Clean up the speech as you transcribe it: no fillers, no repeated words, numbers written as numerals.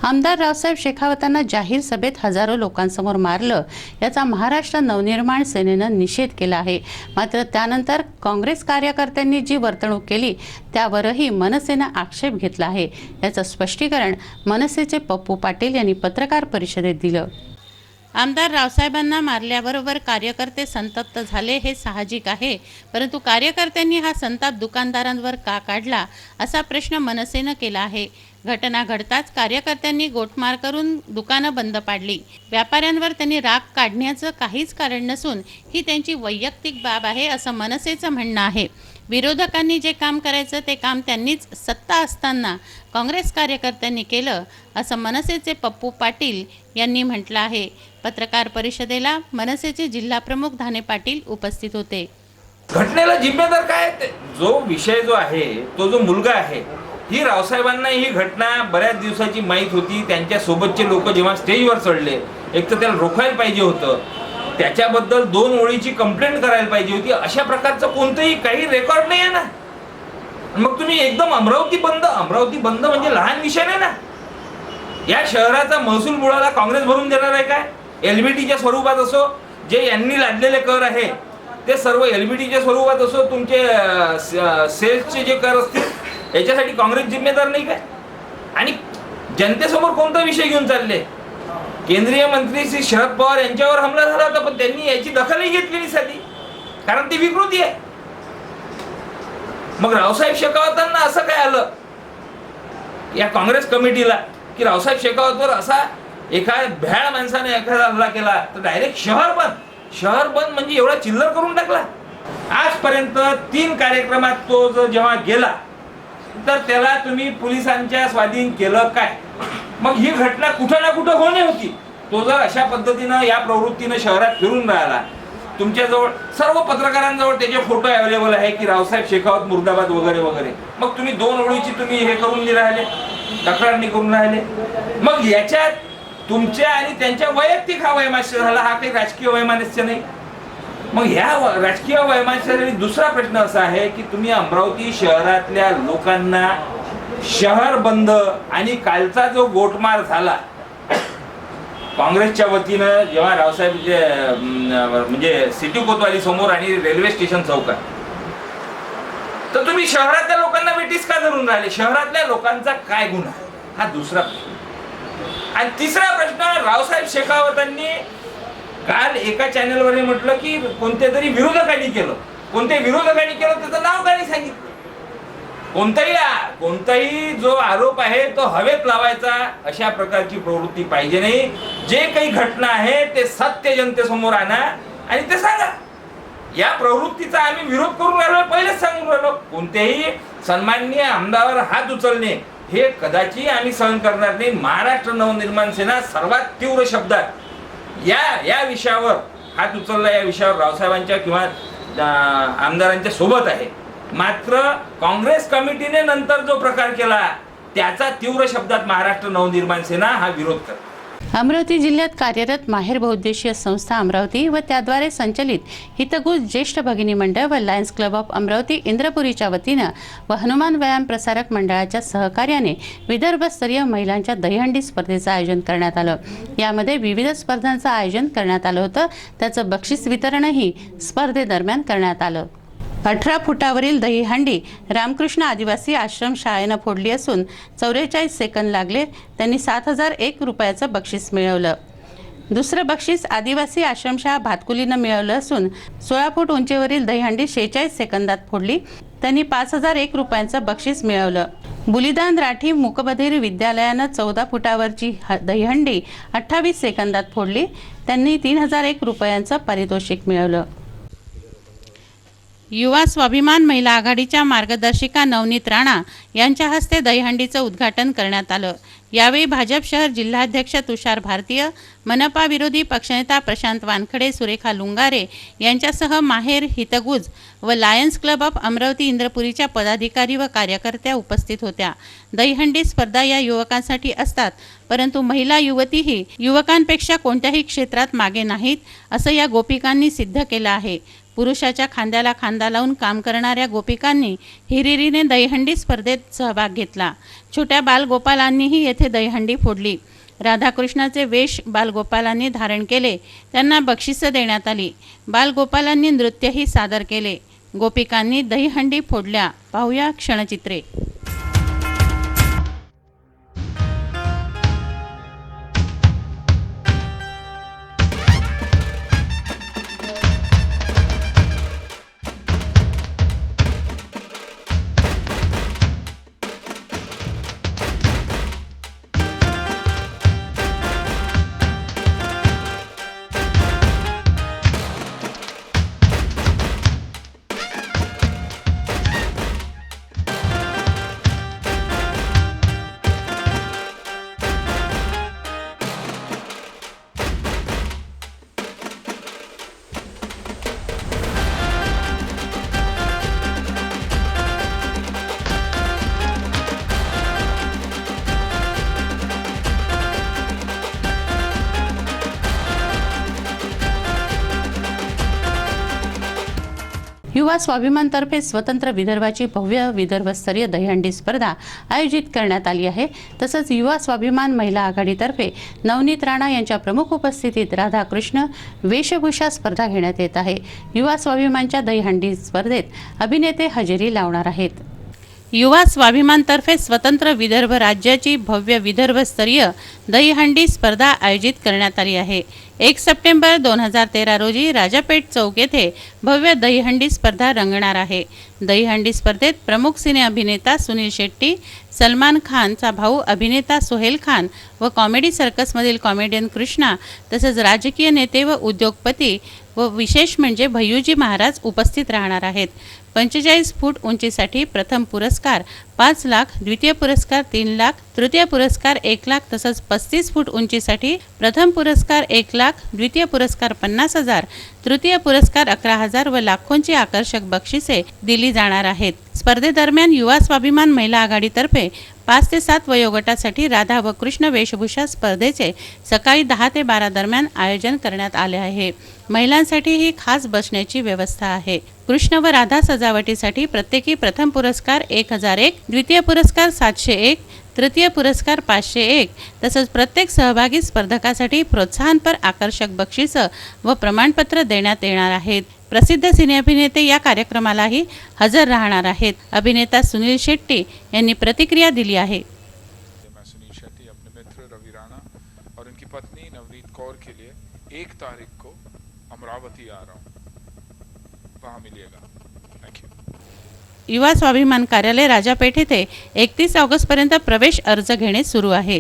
आमदार रावसाहेब शेखावतांना जाहीर सभेत हजारो लोकांसमोर मारलं, याचा महाराष्ट्र नवनिर्माण सेनेनं निषेध केला आहे। मात्र त्यानंतर काँग्रेस कार्यकर्त्यांनी जी वर्तणूक केली त्यावरही मनसेनं आक्षेप घेतला आहे। याचं स्पष्टीकरण मनसेचे पप्पू पाटील यांनी पत्रकार परिषदेत दिलं। आमदार रावसाहेबांना मारल्याबरोबर कार्यकर्ते संतप्त झाले हे साहजिक आहे, परंतु कार्यकर्त्यांनी हा संताप दुकानदारांवर का काढला असा प्रश्न मनसेनं केला आहे। घटना घडताच कार्यकर्त्यांनी गोटमार करून दुकानं बंद पाडली। व्यापाऱ्यांवर त्यांनी राग काढण्याचं काहीच कारण नसून ही त्यांची वैयक्तिक बाब आहे असं मनसेचं म्हणणं आहे। विरोधकांनी जे काम करायचं ते काम त्यांनीच सत्ता असताना काँग्रेस कार्यकर्त्यांनी केलं असं मनसेचे पप्पू पाटील यांनी म्हटलं आहे। पत्रकार परिषदेला मनसेचे जिल्हा प्रमुख धाने पाटील उपस्थित होते। घटनेला जिम्मेदार काय? जो विषय जो आहे तो जो मुलगा आहे, ही रावसाहेबांना ही घटना बऱ्याच दिवसाची माहीत होती। त्यांच्या सोबतचे लोक जेव्हा स्टेजवर चढले, एक तर त्याला रोखायला पाहिजे होतं, त्याच्याबद्दल 2 ओळीची कंप्लेंट करायला पाहिजे होती। अशा प्रकारचं कोणतंही काही रेकॉर्ड नाही आहे ना। मग तुम्ही एकदम अमरावती बंद म्हणजे लहान विषय नाही ना। या शहराचा महसूल बुडाला काँग्रेस भरून देणार आहे काय? एलबीटीच्या स्वरूपात असो, जे यांनी लादलेले कर आहे ते सर्व एलबीटीच्या स्वरूपात असो, तुमचे सेल्सचे जे कर असतील याच्यासाठी काँग्रेस जिम्मेदार नाही काय? आणि जनतेसमोर कोणता विषय घेऊन चालले? केंद्रीय मंत्री श्री शरद पवार यांच्यावर हमला झाला होता, पण त्यांनी याची दखलही घेतली नाही साधी, कारण ती विकृती आहे। मग रावसाहेब शेखावतांना असं काय आलं या काँग्रेस कमिटीला की रावसाहेब शेखावतवर असा एखाद्या भ्याड माणसाने एखादा हल्ला केला तर डायरेक्ट शहर बंद म्हणजे एवढा चिल्लर करून टाकला। आजपर्यंत 3 कार्यक्रमात तो जेव्हा गेला तर त्याला तुम्ही पोलिसांच्या स्वाधीन केलं काय? मग ही घटना कुठं ना कुठं होणे होती। तो जर अशा पद्धतीनं या प्रवृत्तीनं शहरात फिरून राहिला, तुमच्याजवळ सर्व पत्रकारांजवळ त्याचे फोटो अवेलेबल आहे की रावसाहेब शेखावत मुर्दाबाद वगैरे वगैरे, मग तुम्ही 2 ओळीची तुम्ही हे करून नाही राहिले, तक्रार नाही करून राहिले। मग याच्यात तुमच्या आणि त्यांच्या वैयक्तिक हा वैमनस्य झाला, हा काही राजकीय वैमनस्य नाही। मग ह्या राजकीय वैमनस्यासाठी दुसरा प्रश्न असा आहे की तुम्ही अमरावती शहरातल्या लोकांना शहर बंद आणि कालचा जो गोटमार झाला काँग्रेसच्या वतीनं, जेव्हा रावसाहेब म्हणजे सिटी कोतवाली समोर आणि रेल्वे स्टेशन चौकात, तर तुम्ही शहरातल्या लोकांना वेटीस का धरून राहिले? शहरातल्या लोकांचा काय गुन्हा? हा दुसरा प्रश्न। आणि तिसरा प्रश्न, रावसाहेब शेखावतांनी काल एका चॅनलवर म्हटलं की कोणत्या तरी विरोधकांनी केलं। कोणत्या विरोधकांनी केलं त्याचं नाव काय सांगितलं? कोणताही जो आरोप आहे तो हवेत लावायचा अशा प्रकारची प्रवृत्ती पाहिजे नाही। जे काही घटना आहे ते सत्य जनतेसमोर आणा आणि ते सांगा। या प्रवृत्तीचा आम्ही विरोध करून राहिलो, पहिलेच सांगून राहिलो। कोणत्याही सन्माननीय आमदारावर हात उचलणे हे कदाचित आम्ही सहन करणार नाही। महाराष्ट्र नवनिर्माण सेना सर्वात तीव्र शब्दात या विषयावर हात उचलला, या विषयावर रावसाहेबांच्या किंवा आमदारांच्या सोबत आहे। मात्र काँग्रेस कमिटीने नंतर जो प्रकार केला त्याचा तीव्र शब्दात महाराष्ट्र नवनिर्माण सेना हा विरोध करते। अमरावती जिल्ह्यात कार्यरत माहेर बहुउद्देशीय संस्था अमरावती व त्याद्वारे संचलित हितगुज ज्येष्ठ भगिनी मंडळ व लायन्स क्लब ऑफ अमरावती इंद्रपुरीच्या वतीनं व हनुमान व्यायाम प्रसारक मंडळाच्या सहकार्याने विदर्भस्तरीय महिलांच्या दहीहंडी स्पर्धेचं आयोजन करण्यात आलं। यामध्ये विविध स्पर्धांचं आयोजन करण्यात आलं होतं। त्याचं बक्षीस वितरणही स्पर्धेदरम्यान करण्यात आलं। 18 फुटावरील दहीहंडी रामकृष्ण आदिवासी आश्रम शाळेनं फोडली असून 44 सेकंद लागले। त्यांनी 7001 रुपयाचं बक्षीस मिळवलं। दुसरं बक्षीस आदिवासी आश्रमशाळा भातकुलीनं मिळवलं असून 16 फूट उंचीवरील दहीहंडी 46 सेकंदात फोडली। त्यांनी 5001 रुपयांचं बक्षीस मिळवलं। बुलिदान राठी मूकबधीर विद्यालयानं 14 फुटावरची दहीहंडी 28 सेकंदात फोडली। त्यांनी 3001 रुपयांचं पारितोषिक मिळवलं। युवा स्वाभिमान महिला आघाडीच्या मार्गदर्शिका नवनीत राणा यांच्या हस्ते दहीहंडीचं उद्घाटन करण्यात आलं। यावेळी भाजप शहर जिल्हाध्यक्ष तुषार भारतीय, मनपा विरोधी पक्षनेता प्रशांत वानखडे, सुरेखा लुंगारे यांच्यासह माहेर, हितगुज व लायन्स क्लब ऑफ अमरावती इंद्रपुरीच्या पदाधिकारी व कार्यकर्त्या उपस्थित होत्या. दहीहंडी स्पर्धा या युवकांसाठी असतात, परंतु महिला युवतीही युवकांपेक्षा कोणत्याही क्षेत्रात मागे नाहीत असं या गोपिकांनी सिद्ध केलं आहे. पुरुषाच्या खांद्याला खांदा लावून काम करणाऱ्या गोपिकांनी हिरिरीने दहीहंडी स्पर्धेत सहभाग घेतला. छोट्या बालगोपालांनीही येथे दहीहंडी फोडली. राधाकृष्णाचे वेश बालगोपालांनी धारण केले. त्यांना बक्षिसं देण्यात आली. बालगोपालांनी नृत्यही सादर केले. गोपिकांनी दहीहंडी फोडल्या. पाहूया क्षणचित्रे. युवा स्वाभिमानतर्फे स्वतंत्र विदर्भाची भव्य विदर्भस्तरीय दहीहंडी स्पर्धा आयोजित करण्यात आली आहे. तसंच युवा स्वाभिमान महिला आघाडीतर्फे नवनीत राणा यांच्या प्रमुख उपस्थितीत राधाकृष्ण वेशभूषा स्पर्धा घेण्यात येत आहे. युवा स्वाभिमानच्या दहीहंडी स्पर्धेत अभिनेते हजेरी लावणार आहेत. युवा स्वाभिमानतर्फे स्वतंत्र विदर्भ राज्याची भव्य विदर्भस्तरीय दहीहंडी स्पर्धा आयोजित करण्यात आली आहे. 1 सप्टेंबर 2013 रोजी राजापेठ चौक येथे भव्य दहीहंडी स्पर्धा रंगणार आहे. दहीहंडी स्पर्धेत प्रमुख सिने अभिनेता सुनील शेट्टी, सलमान खानचा भाऊ अभिनेता सोहेल खान व कॉमेडी सर्कसमधील कॉमेडियन कृष्णा तसेच राजकीय नेते व उद्योगपती व विशेष म्हणजे भय्यूजी महाराज उपस्थित राहणार आहेत. 45 फूट उंचीसाठी प्रथम पुरस्कार 5 लाख, द्वितीय पुरस्कार 3 लाख, तृतीय पुरस्कार 1 लाख तसंच 35 फूट उंचीसाठी प्रथम पुरस्कार 1 लाख, द्वितीय पुरस्कार 50,000, तृतीय पुरस्कार 11,000 व लाखोंची आकर्षक बक्षिसे दिली जाणार आहेत. स्पर्धेदरम्यान युवा स्वाभिमान महिला आघाडीतर्फे 5 ते 7 वयोगटासाठी राधा व कृष्ण वेशभूषा स्पर्धेचे सकाळी 10 ते 12 दरम्यान आयोजन करण्यात आले आहे. महिलांसाठीही खास बसण्याची व्यवस्था आहे. कृष्ण व राधा सजावटीसाठी प्रत्येकी प्रथम पुरस्कार 1001, द्वितीय पुरस्कार 701, तृतीय पुरस्कार 501 तसंच प्रत्येक सहभागी स्पर्धकासाठी प्रोत्साहनपर आकर्षक बक्षिसं व प्रमाणपत्र देण्यात येणार आहेत. प्रसिद्ध सिने अभिनेते या कार्यक्रमालाही हजर राहणार आहेत. अभिनेता सुनील शेट्टी यांनी प्रतिक्रिया दिली आहे. मैं सुनील शेट्टी अपने मित्र रवि राणा और उनकी पत्नी नवनीत कौर के लिए 1 तारीख को अमरावती आ रहा हूँ, वहाँ मिलिएगा. Thank you. युवा स्वाभिमान कार्यालय राजापेठ येथे 31 ऑगस्टपर्यंत प्रवेश अर्ज घेणे सुरू आहे.